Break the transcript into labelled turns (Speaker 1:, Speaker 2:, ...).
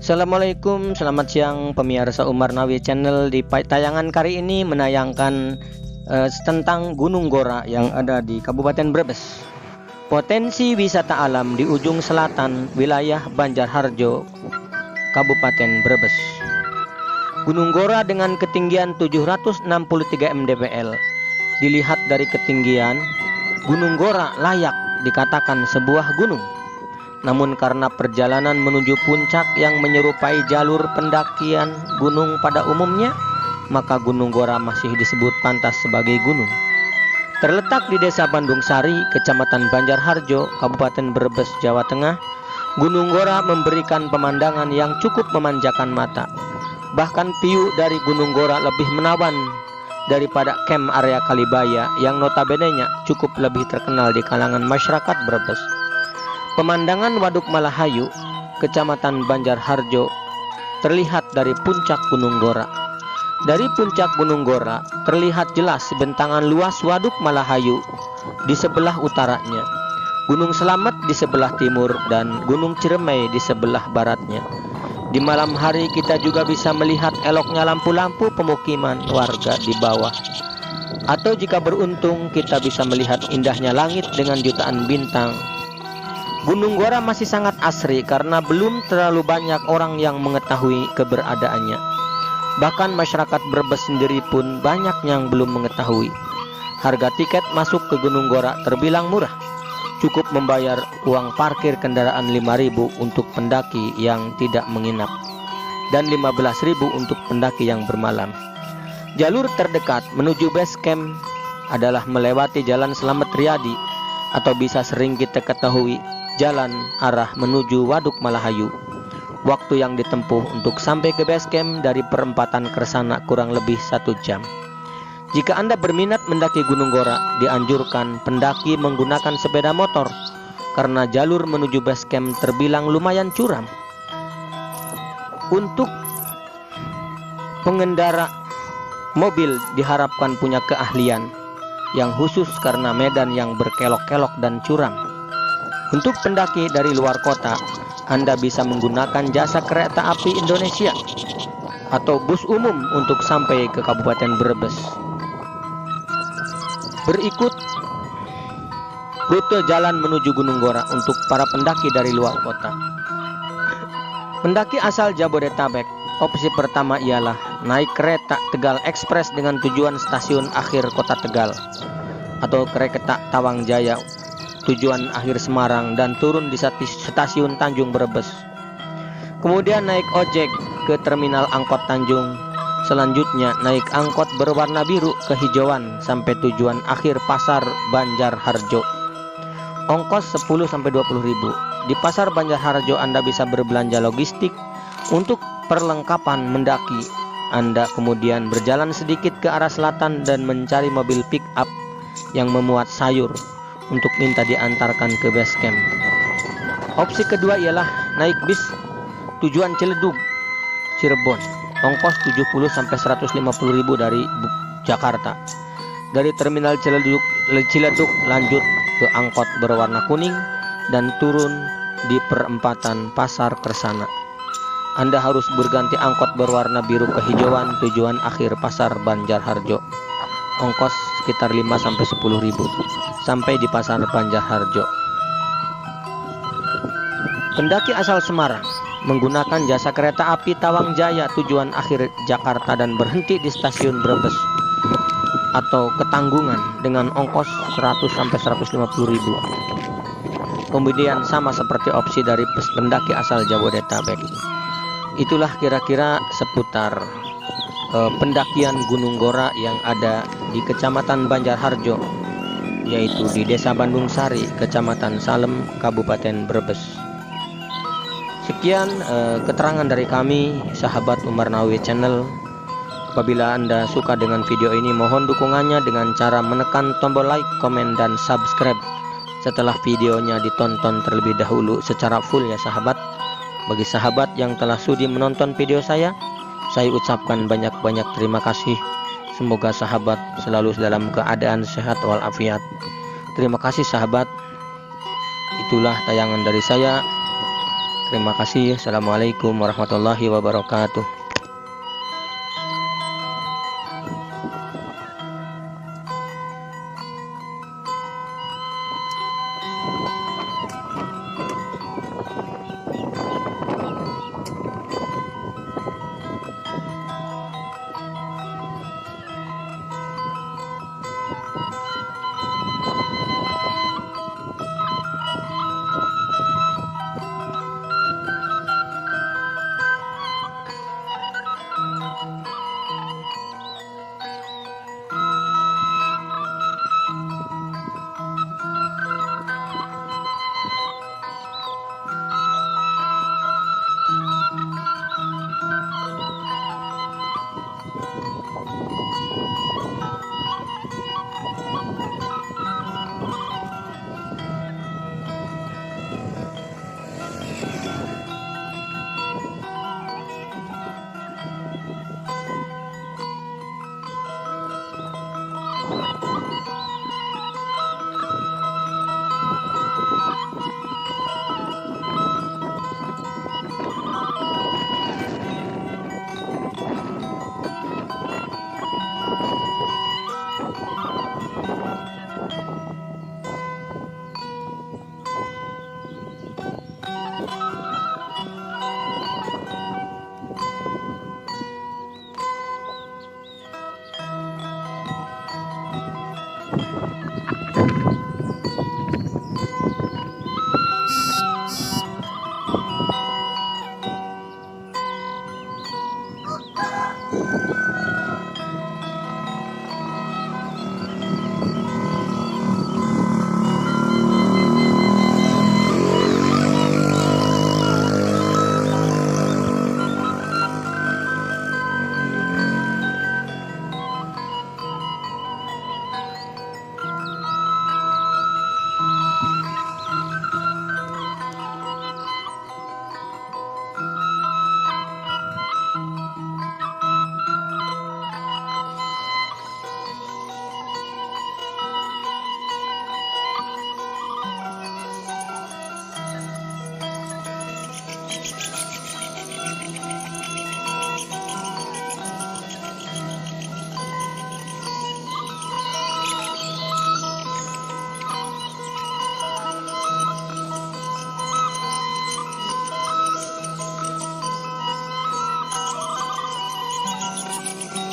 Speaker 1: Assalamualaikum, selamat siang pemirsa Umar Nawi Channel. Di tayangan kali ini menayangkan tentang Gunung Gora yang ada di Kabupaten Brebes. Potensi wisata alam di ujung selatan wilayah Banjarharjo, Kabupaten Brebes. Gunung Gora dengan ketinggian 763 mdpl. Dilihat dari ketinggian, Gunung Gora layak dikatakan sebuah gunung. Namun karena perjalanan menuju puncak yang menyerupai jalur pendakian gunung pada umumnya, maka Gunung Gora masih disebut pantas sebagai gunung. Terletak di Desa Bandung Sari, Kecamatan Banjarharjo, Kabupaten Brebes, Jawa Tengah, Gunung Gora memberikan pemandangan yang cukup memanjakan mata. Bahkan view dari Gunung Gora lebih menawan daripada camp area Kalibaya yang notabene-nya cukup lebih terkenal di kalangan masyarakat Brebes. Pemandangan Waduk Malahayu, Kecamatan Banjarharjo, terlihat dari puncak Gunung Gora. Dari puncak Gunung Gora terlihat jelas bentangan luas Waduk Malahayu di sebelah utaranya, Gunung Slamet di sebelah timur, dan Gunung Ciremai di sebelah baratnya. Di malam hari kita juga bisa melihat eloknya lampu-lampu pemukiman warga di bawah. Atau jika beruntung kita bisa melihat indahnya langit dengan jutaan bintang. Gunung Gora masih sangat asri karena belum terlalu banyak orang yang mengetahui keberadaannya. Bahkan masyarakat Brebes sendiri pun banyak yang belum mengetahui. Harga tiket masuk ke Gunung Gora terbilang murah. Cukup membayar uang parkir kendaraan 5.000 untuk pendaki yang tidak menginap dan 15.000 untuk pendaki yang bermalam. Jalur terdekat menuju base camp adalah melewati Jalan Slamet Riyadi, atau bisa sering kita ketahui jalan arah menuju Waduk Malahayu. Waktu yang ditempuh untuk sampai ke base camp dari perempatan Kersana kurang lebih 1 jam. Jika Anda berminat mendaki Gunung Gora, dianjurkan pendaki menggunakan sepeda motor karena jalur menuju base camp terbilang lumayan curam. Untuk pengendara mobil diharapkan punya keahlian yang khusus karena medan yang berkelok-kelok dan curam. Untuk pendaki dari luar kota, Anda bisa menggunakan jasa kereta api Indonesia atau bus umum untuk sampai ke Kabupaten Brebes. Berikut rute jalan menuju Gunung Gora untuk para pendaki dari luar kota. Pendaki asal Jabodetabek, opsi pertama ialah naik kereta Tegal Express dengan tujuan stasiun akhir Kota Tegal, atau kereta Tawang Jaya tujuan akhir Semarang dan turun di stasiun Tanjung Brebes. Kemudian naik ojek ke terminal angkot Tanjung. Selanjutnya naik angkot berwarna biru kehijauan sampai tujuan akhir Pasar Banjarharjo. Ongkos 10-20 ribu. Di Pasar Banjarharjo Anda bisa berbelanja logistik untuk perlengkapan mendaki. Anda kemudian berjalan sedikit ke arah selatan dan mencari mobil pick up yang memuat sayur untuk minta diantarkan ke base camp. Opsi kedua ialah naik bis tujuan Ciledug, Cirebon. Ongkos 70-150 ribu dari Jakarta. Dari terminal Ciledug lanjut ke angkot berwarna kuning dan turun di perempatan Pasar Kersana. Anda harus berganti angkot berwarna biru kehijauan tujuan akhir Pasar Banjarharjo. Ongkos sekitar 5-10 ribu sampai di Pasar Banjarharjo. Pendaki asal Semarang menggunakan jasa kereta api Tawang Jaya tujuan akhir Jakarta dan berhenti di stasiun Brebes atau Ketanggungan dengan ongkos 100-150 ribu. Kemudian sama seperti opsi dari pendaki asal Jabodetabek. Itulah kira-kira seputar pendakian Gunung Gora yang ada di Kecamatan Banjarharjo, yaitu di Desa Bandung Sari, Kecamatan Salem, Kabupaten Brebes. Sekian keterangan dari kami, sahabat Umar Nawi Channel. Apabila Anda suka dengan video ini, mohon dukungannya dengan cara menekan tombol like, komen, dan subscribe setelah videonya ditonton terlebih dahulu secara full ya sahabat. Bagi sahabat yang telah sudi menonton video saya ucapkan banyak-banyak terima kasih. Semoga sahabat selalu dalam keadaan sehat walafiat. Terima kasih sahabat. Itulah tayangan dari saya. Terima kasih. Assalamualaikum warahmatullahi wabarakatuh.